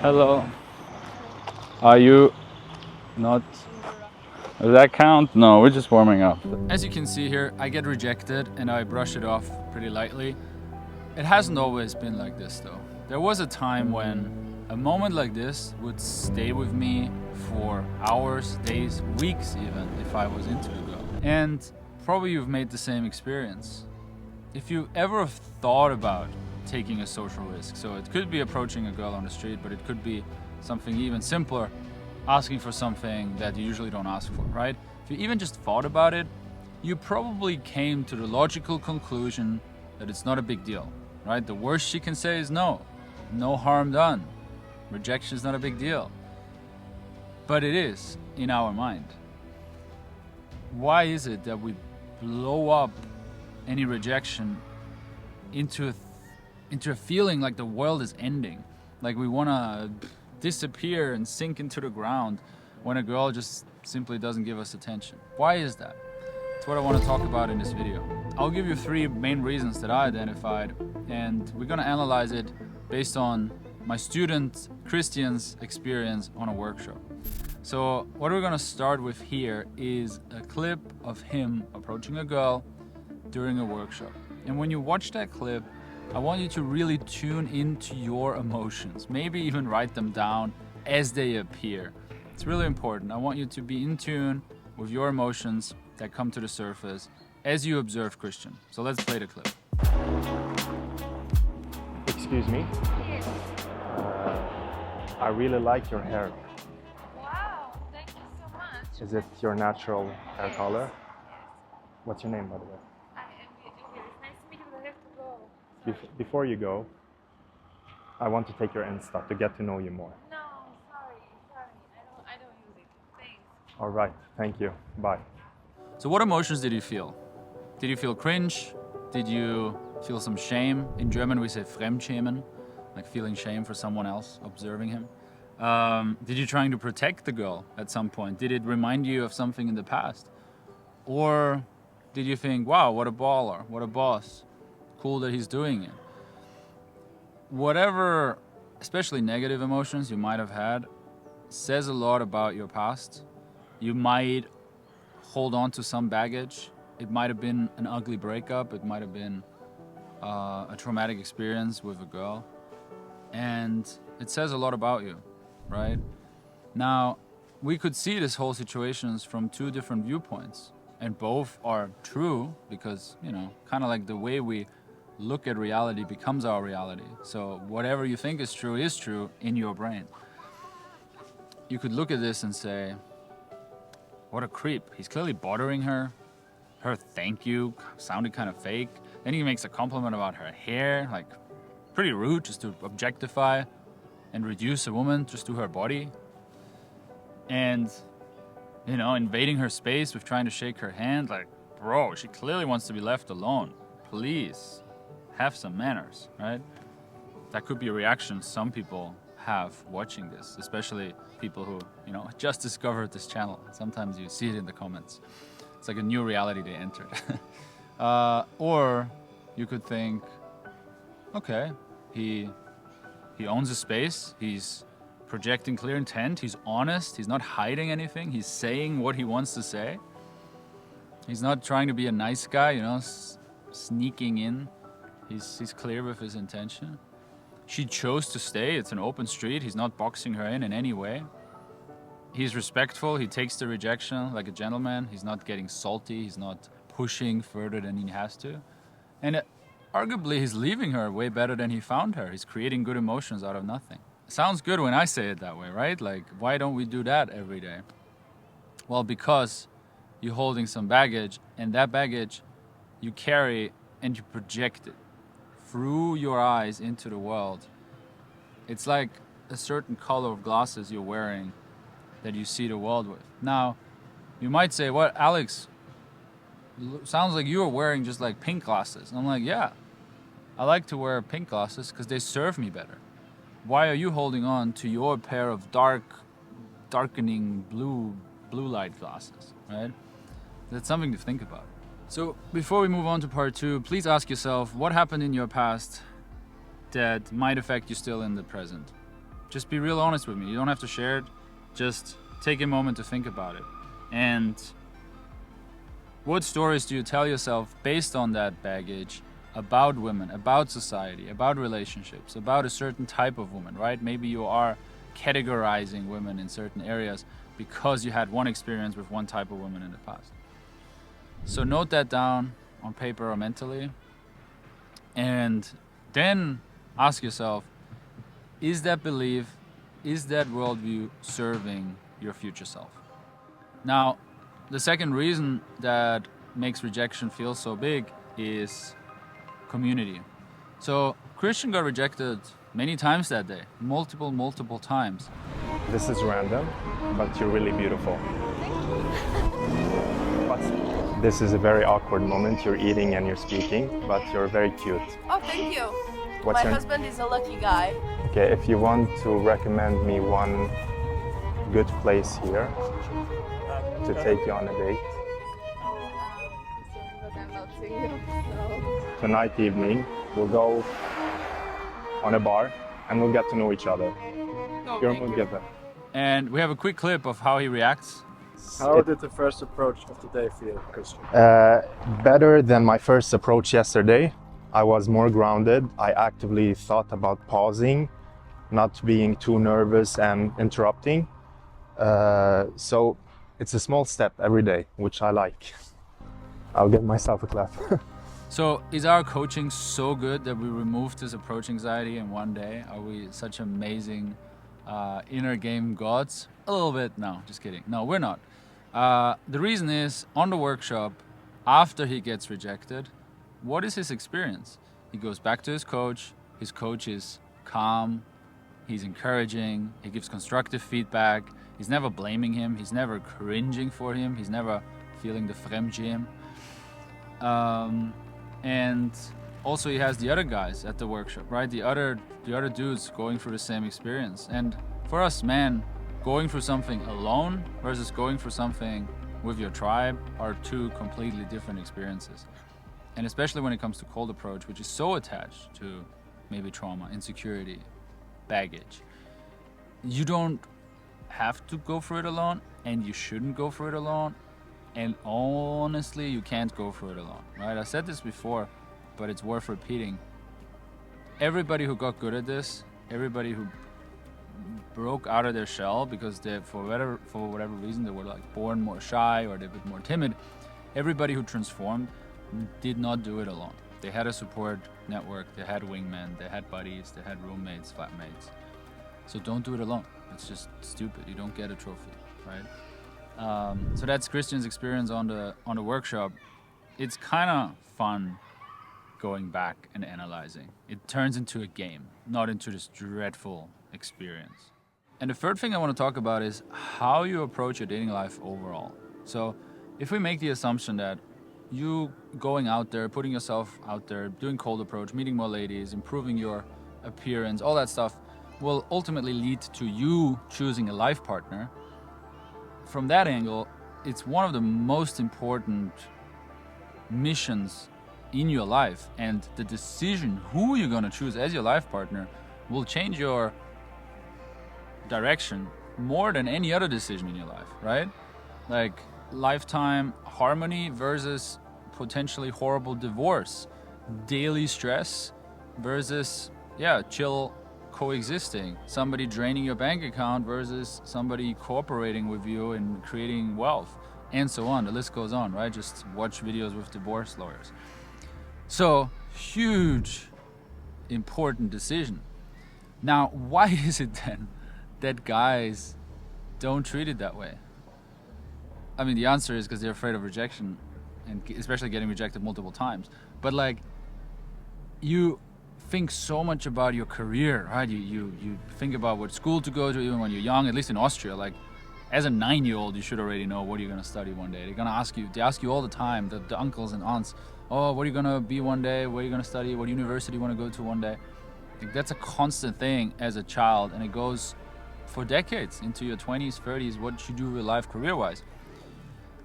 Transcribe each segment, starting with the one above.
Hello. Are you not? Does that count? No, we're just warming up. As you can see here, I get rejected and I brush it off pretty lightly. It hasn't always been like this though. There was a time when a moment like this would stay with me for hours, days, weeks even, if I was into a girl. And probably you've made the same experience. If you ever have thought about taking a social risk, so it could be approaching a girl on the street, but it could be something even simpler, asking for something that you usually don't ask for, right? If you even just thought about it, you probably came to the logical conclusion that it's not a big deal, right? The worst she can say is no harm done. Rejection is not a big deal. But it is in our mind. Why is it that we blow up any rejection into a feeling like the world is ending, like we want to disappear and sink into the ground when a girl just simply doesn't give us attention? Why is that? That's what I want to talk about in this video. I'll give you 3 main reasons that I identified, and we're going to analyze it based on my student Christian's experience on a workshop. So what we're going to start with here is a clip of him approaching a girl during a workshop. And when you watch that clip, I want you to really tune into your emotions, maybe even write them down as they appear. It's really important. I want you to be in tune with your emotions that come to the surface as you observe Christian. So let's play the clip. Excuse me? Yes. I really like your hair. Wow, thank you so much. Is it your natural hair Yes. color? Yes. What's your name, by the way? I am here. It's nice to meet you, but I have to go. Sorry. Before you go, I want to take your Insta to get to know you more. No, sorry. I don't use it. Thanks. All right, thank you. Bye. So what emotions did you feel? Did you feel cringe? Did you feel some shame? In German we say Fremdschämen, like feeling shame for someone else observing him. Did you trying to protect the girl at some point? Did it remind you of something in the past? Or did you think, wow, what a baller, what a boss, cool that he's doing it? Whatever, especially negative emotions you might have had, says a lot about your past. You might hold on to some baggage. It might have been an ugly breakup. It might have been a traumatic experience with a girl. And it says a lot about you, right? Now, we could see this whole situation from 2 different viewpoints. And both are true because, kind of like the way we look at reality becomes our reality. So whatever you think is true in your brain. You could look at this and say, what a creep. He's clearly bothering her. Her thank you sounded kind of fake. Then he makes a compliment about her hair, like pretty rude, just to objectify and reduce a woman just to her body. And, invading her space with trying to shake her hand, like, bro, she clearly wants to be left alone. Please, have some manners, right? That could be a reaction some people have watching this, especially people who, just discovered this channel. Sometimes you see it in the comments. It's like a new reality they entered. Or you could think, okay, he owns a space, he's projecting clear intent, he's honest, he's not hiding anything, he's saying what he wants to say. He's not trying to be a nice guy, sneaking in. He's clear with his intention. She chose to stay, it's an open street, he's not boxing her in any way. He's respectful, he takes the rejection like a gentleman, he's not getting salty, he's not pushing further than he has to. And arguably he's leaving her way better than he found her. He's creating good emotions out of nothing. Sounds good when I say it that way, right? Like, why don't we do that every day? Well, because you're holding some baggage, and that baggage you carry and you project it through your eyes into the world. It's like a certain color of glasses you're wearing that you see the world with. Now, you might say, what, Alex, sounds like you're wearing just like pink glasses. And I'm like, yeah, I like to wear pink glasses because they serve me better. Why are you holding on to your pair of darkening blue light glasses, right? That's something to think about. So before we move on to part 2, please ask yourself what happened in your past that might affect you still in the present. Just be real honest with me. You don't have to share it. Just take a moment to think about it. And what stories do you tell yourself based on that baggage about women, about society, about relationships, about a certain type of woman, right? Maybe you are categorizing women in certain areas because you had one experience with one type of woman in the past. So note that down on paper or mentally, and then ask yourself, is that belief, is that worldview serving your future self? Now, the second reason that makes rejection feel so big is community. So Christian got rejected many times that day, multiple times. This is random, but you're really beautiful. But this is a very awkward moment. You're eating and you're speaking, but you're very cute. Oh, thank you. What's My your... husband is a lucky guy. Okay, if you want to recommend me one good place here to take you on a date. But I'm not single, so... Tonight evening, we'll go on a bar and we'll get to know each other. No, You're thank you. together. And we have a quick clip of how he reacts. How did the first approach of the day feel, Christian? Better than my first approach yesterday. I was more grounded. I actively thought about pausing, not being too nervous and interrupting. So it's a small step every day, which I like. I'll give myself a clap. So is our coaching so good that we removed this approach anxiety in one day? Are we such amazing inner game gods? A little bit. No, just kidding. No, we're not. The reason is, on the workshop, after he gets rejected, what is his experience? He goes back to his coach is calm, he's encouraging, he gives constructive feedback, he's never blaming him, he's never cringing for him, he's never feeling the Fremdschämen. And also he has the other guys at the workshop, right? The other dudes going through the same experience. And for us, man, going through something alone versus going through something with your tribe are two completely different experiences. And especially when it comes to cold approach, which is so attached to maybe trauma, insecurity, baggage. You don't have to go through it alone, and you shouldn't go through it alone. And honestly, you can't go through it alone, right? I said this before, but it's worth repeating. Everybody who got good at this, everybody who broke out of their shell because they, for whatever reason, they were like born more shy or they're a bit more timid, everybody who transformed did not do it alone. They had a support network, they had wingmen, they had buddies, they had roommates, flatmates. So don't do it alone. It's just stupid. You don't get a trophy, right? So that's Christian's experience on the workshop. It's kind of fun going back and analyzing. It turns into a game, not into this dreadful experience. And the third thing I want to talk about is how you approach your dating life overall. So if we make the assumption that you going out there, putting yourself out there, doing cold approach, meeting more ladies, improving your appearance, all that stuff will ultimately lead to you choosing a life partner. From that angle, it's one of the most important missions in your life, and the decision who you're going to choose as your life partner will change your direction more than any other decision in your life, right? Like lifetime harmony versus potentially horrible divorce, daily stress versus chill coexisting, somebody draining your bank account versus somebody cooperating with you and creating wealth, and so on. The list goes on, right? Just watch videos with divorce lawyers. So, huge, important decision. Now, why is it then that guys don't treat it that way? I mean, the answer is because they're afraid of rejection, and especially getting rejected multiple times. But like, you think so much about your career, right? You think about what school to go to even when you're young, at least in Austria. Like, as a 9-year-old, you should already know what you're going to study one day. They ask you all the time, the uncles and aunts, oh, what are you going to be one day? What are you going to study? What university you want to go to one day? Like, that's a constant thing as a child, and it goes for decades into your 20s, 30s, what you do with life career-wise.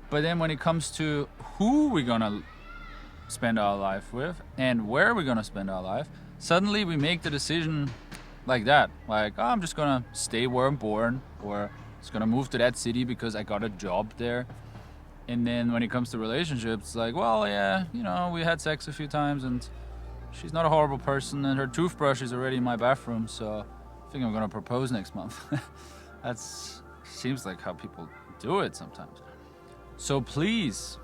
But then when it comes to who we're going to spend our life with and where we're going to spend our life, suddenly we make the decision like that. Like, oh, I'm just gonna stay where I'm born, or just gonna move to that city because I got a job there. And then when it comes to relationships, it's like, well, yeah, you know, we had sex a few times and she's not a horrible person and her toothbrush is already in my bathroom, so I think I'm gonna propose next month. That's seems like how people do it sometimes. So please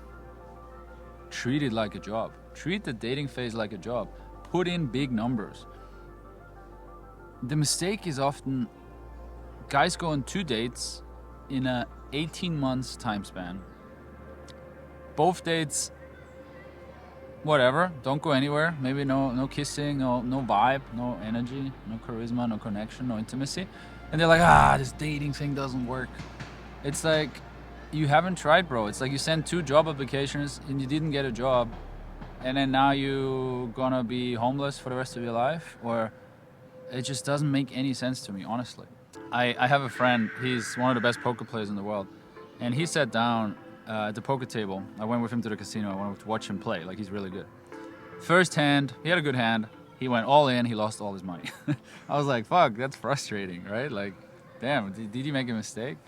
treat it like a job. Treat the dating phase like a job. Put in big numbers. The mistake is often guys go on 2 dates in a 18 months time span. Both dates, whatever, don't go anywhere. Maybe no kissing, no vibe, no energy, no charisma, no connection, no intimacy. And they're like, this dating thing doesn't work. It's like, you haven't tried, bro. It's like you sent 2 job applications and you didn't get a job, and then now you gonna be homeless for the rest of your life? Or it just doesn't make any sense to me, honestly. I have a friend, he's one of the best poker players in the world, and he sat down at the poker table. I went with him to the casino. I wanted to watch him play, like he's really good. First hand, he had a good hand. He went all in, he lost all his money. I was like, fuck, that's frustrating, right? Like, damn, did he make a mistake?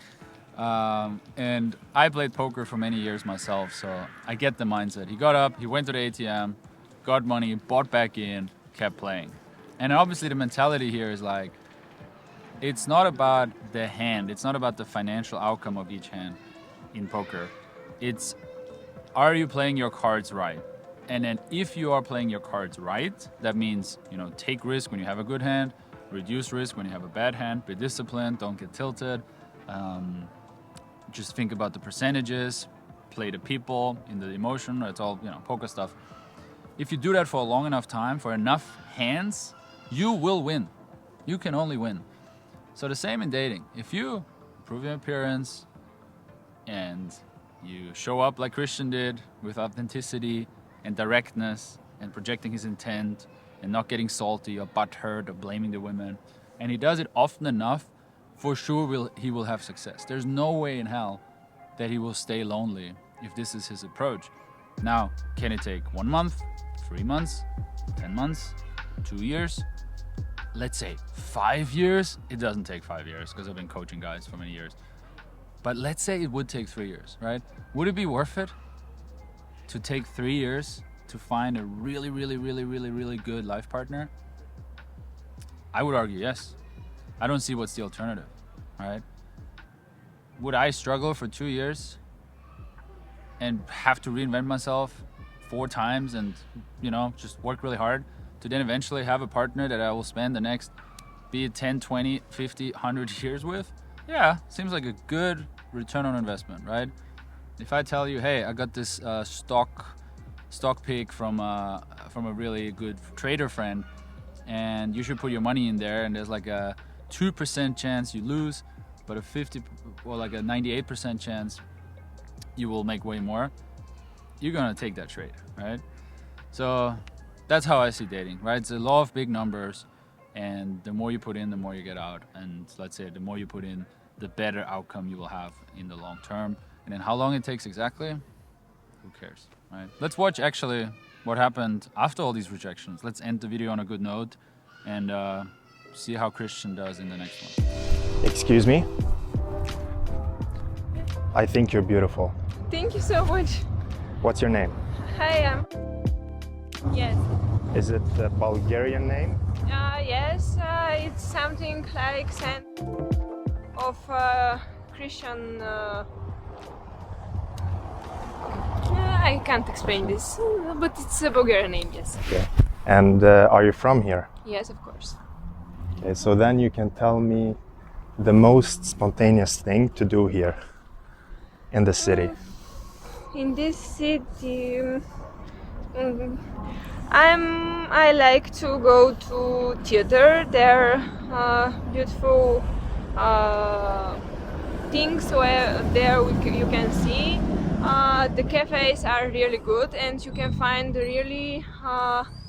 And I played poker for many years myself, so I get the mindset. He got up, he went to the ATM, got money, bought back in, kept playing. And obviously the mentality here is like, it's not about the hand, it's not about the financial outcome of each hand in poker. It's, are you playing your cards right? And then if you are playing your cards right, that means, you know, take risk when you have a good hand, reduce risk when you have a bad hand, be disciplined, don't get tilted. Just think about the percentages, play the people in the emotion. It's all, you know, poker stuff. If you do that for a long enough time, for enough hands, you will win. You can only win. So the same in dating. If you improve your appearance and you show up like Christian did, with authenticity and directness and projecting his intent and not getting salty or butthurt or blaming the women, and he does it often enough, for sure he will have success. There's no way in hell that he will stay lonely if this is his approach. Now, can it take 1 month, 3 months, 10 months, 2 years? Let's say 5 years. It doesn't take 5 years because I've been coaching guys for many years. But let's say it would take 3 years, right? Would it be worth it to take 3 years to find a really, really, really, really, really good life partner? I would argue yes. I don't see what's the alternative, right? Would I struggle for 2 years and have to reinvent myself 4 times and, you know, just work really hard to then eventually have a partner that I will spend the next, be it 10, 20, 50, 100 years with? Yeah, seems like a good return on investment, right? If I tell you, hey, I got this stock pick from a really good trader friend, and you should put your money in there, and there's like a 2% chance you lose, but a 98% chance you will make way more, you're gonna take that trade, right? So that's how I see dating, right? It's a law of big numbers, and the more you put in, the more you get out. And let's say the more you put in, the better outcome you will have in the long term. And then how long it takes exactly, who cares, right? Let's watch actually what happened after all these rejections. Let's end the video on a good note and see how Christian does in the next one. Excuse me? I think you're beautiful. Thank you so much. What's your name? Hi, yes. Is it a Bulgarian name? Yes, it's something like sign of Christian. I can't explain this, but it's a Bulgarian name, yes. Okay. And are you from here? Yes, of course. Okay, so then you can tell me the most spontaneous thing to do here in the city. In this city, I like to go to theater. There are beautiful things where you can see. The cafes are really good, and you can find really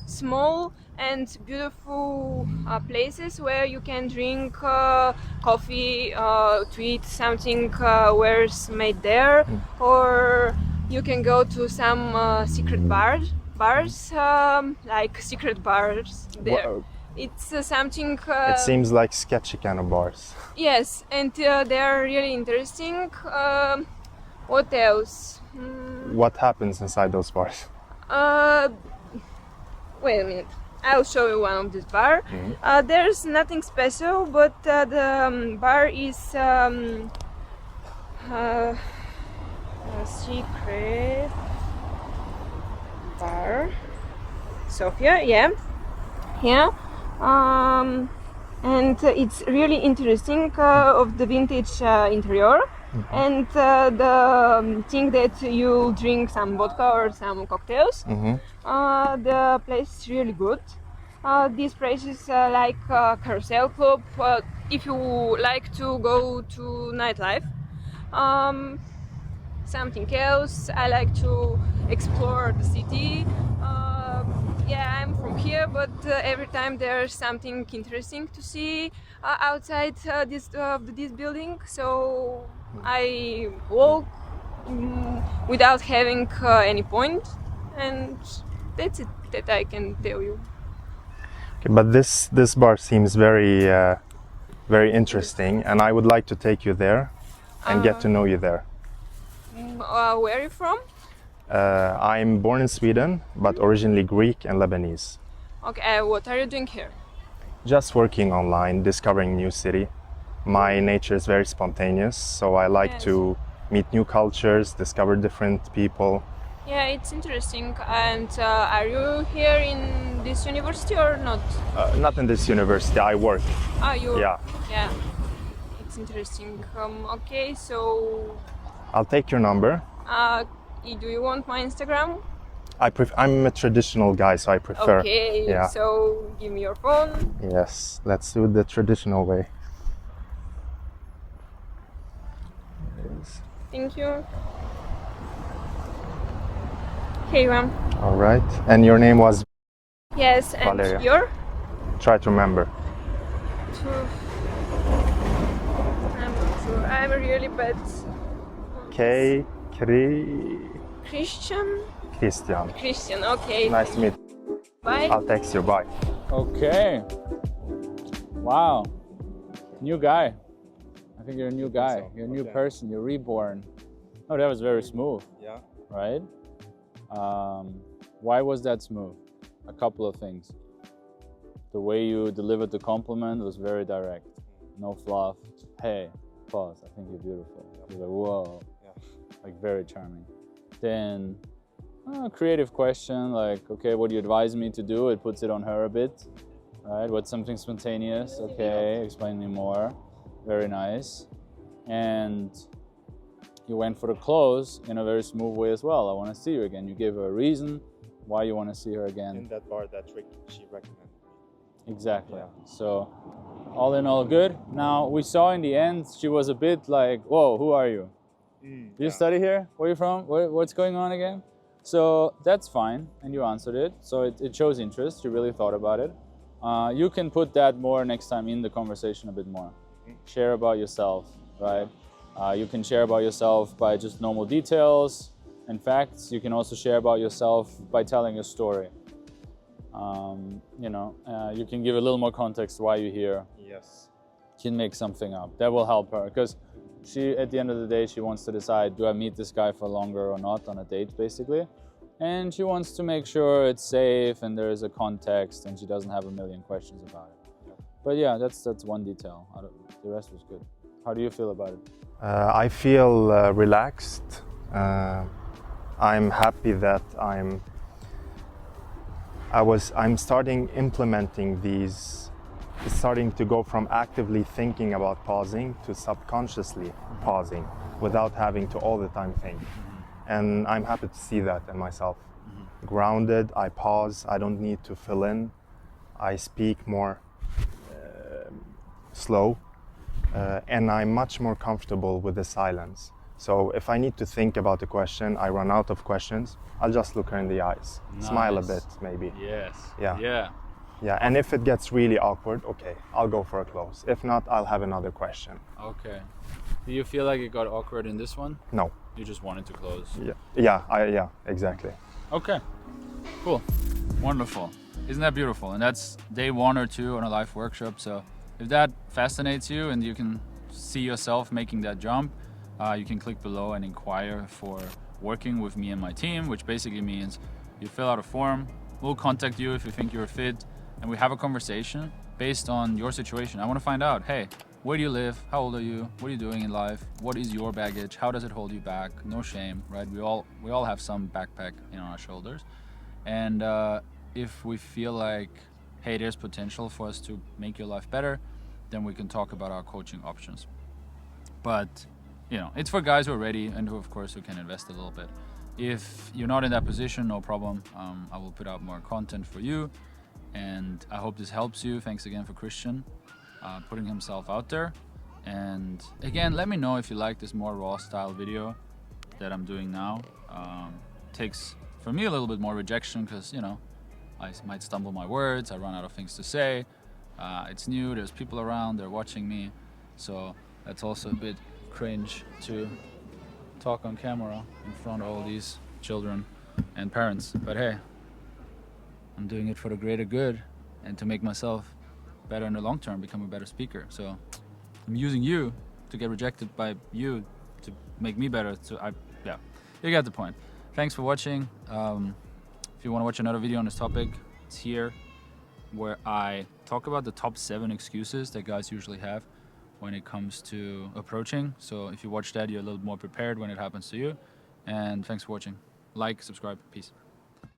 small and beautiful places where you can drink coffee, to eat something where's made there, or you can go to some secret bars, like secret bars there. It's something. It seems like sketchy kind of bars. Yes, and they are really interesting. What else? What happens inside those bars? Wait a minute. I'll show you one of this bar. There's nothing special, but the bar is a secret bar. Sofia, yeah. And it's really interesting of the vintage interior. And the thing that you drink some vodka or some cocktails, the place is really good. This place is like a carousel club if you like to go to nightlife. Something else, I like to explore the city. Yeah, I'm from here, but every time there's something interesting to see outside this building, so I walk without having any point, and that's it that I can tell you. Okay, but this bar seems very interesting, and I would like to take you there and get to know you there. Where are you from? I'm born in Sweden, but originally Greek and Lebanese. Okay, what are you doing here? Just working online, discovering new city. My nature is very spontaneous, so I like to meet new cultures, discover different people. Yeah, it's interesting. And are you here in this university or not? Not in this university, I work. Ah, you? Yeah. Yeah, it's interesting. Okay, so... I'll take your number. Do you want my Instagram? I'm a traditional guy, so I prefer. Okay, yeah. So give me your phone. Yes, let's do it the traditional way. Thank you. Here you are. All right. And your name was? Yes, and Valeria. your? Try to remember. I'm not sure. I'm really bad. Christian? Christian, okay. Nice to meet you. Bye. I'll text you, bye. Okay. Wow. New guy. I think you're a new guy. You're a new person. You're reborn. Oh, that was very smooth. Yeah. Right? Why was that smooth? A couple of things. The way you delivered the compliment was very direct. No fluff. Hey, pause. I think you're beautiful. You're like, whoa. Like very charming. Then creative question like, okay, what do you advise me to do? It puts it on her a bit, right? What's something spontaneous? Okay, explain me more. Very nice. And you went for the close in a very smooth way as well. I want to see you again. You gave her a reason why you want to see her again. In that bar that she recommended. Exactly. Yeah. So all in all good. Now we saw in the end she was a bit like, whoa, who are you? Do you study here? Where are you from? What's going on again? So that's fine, and you answered it. So it shows interest. You really thought about it. You can put that more next time in the conversation a bit more. Share about yourself, right? You can share about yourself by just normal details and facts. You can also share about yourself by telling a story. You can give a little more context why you're here. Yes. You can make something up. That will help her because she, at the end of the day, she wants to decide, do I meet this guy for longer or not on a date, basically. And she wants to make sure it's safe and there is a context and she doesn't have a million questions about it. But yeah, that's one detail. The rest was good. How do you feel about it? I feel relaxed. I'm happy that I'm starting implementing these. It's starting to go from actively thinking about pausing to subconsciously pausing without having to all the time think. And I'm happy to see that in myself. Grounded, I pause, I don't need to fill in. I speak more slow, and I'm much more comfortable with the silence. So if I need to think about a question, I run out of questions, I'll just look her in the eyes, smile a bit maybe. Yes. Yeah. Yeah, and if it gets really awkward, okay, I'll go for a close. If not, I'll have another question. Okay. Do you feel like it got awkward in this one? No. You just wanted to close? Yeah, exactly. Okay, cool, wonderful. Isn't that beautiful? And that's day 1 or 2 on a live workshop. So if that fascinates you and you can see yourself making that jump, you can click below and inquire for working with me and my team, which basically means you fill out a form, we'll contact you if you think you're a fit, and we have a conversation based on your situation. I want to find out, hey, where do you live? How old are you? What are you doing in life? What is your baggage? How does it hold you back? No shame, right? We all have some backpack on our shoulders. And if we feel like, hey, there's potential for us to make your life better, then we can talk about our coaching options. But, it's for guys who are ready and who, of course, who can invest a little bit. If you're not in that position, no problem. I will put out more content for you. And I hope this helps you. Thanks again for Christian putting himself out there. And again, let me know if you like this more raw style video that I'm doing now. Takes, for me, a little bit more rejection because, I might stumble my words. I run out of things to say. It's new. There's people around. They're watching me. So that's also a bit cringe to talk on camera in front of all these children and parents. But hey, I'm doing it for the greater good and to make myself better in the long term, become a better speaker. So I'm using you to get rejected by you to make me better. So you got the point. Thanks for watching. If you want to watch another video on this topic, it's here, where I talk about the top 7 excuses that guys usually have when it comes to approaching. So if you watch that, you're a little more prepared when it happens to you. And thanks for watching. Like, subscribe, peace.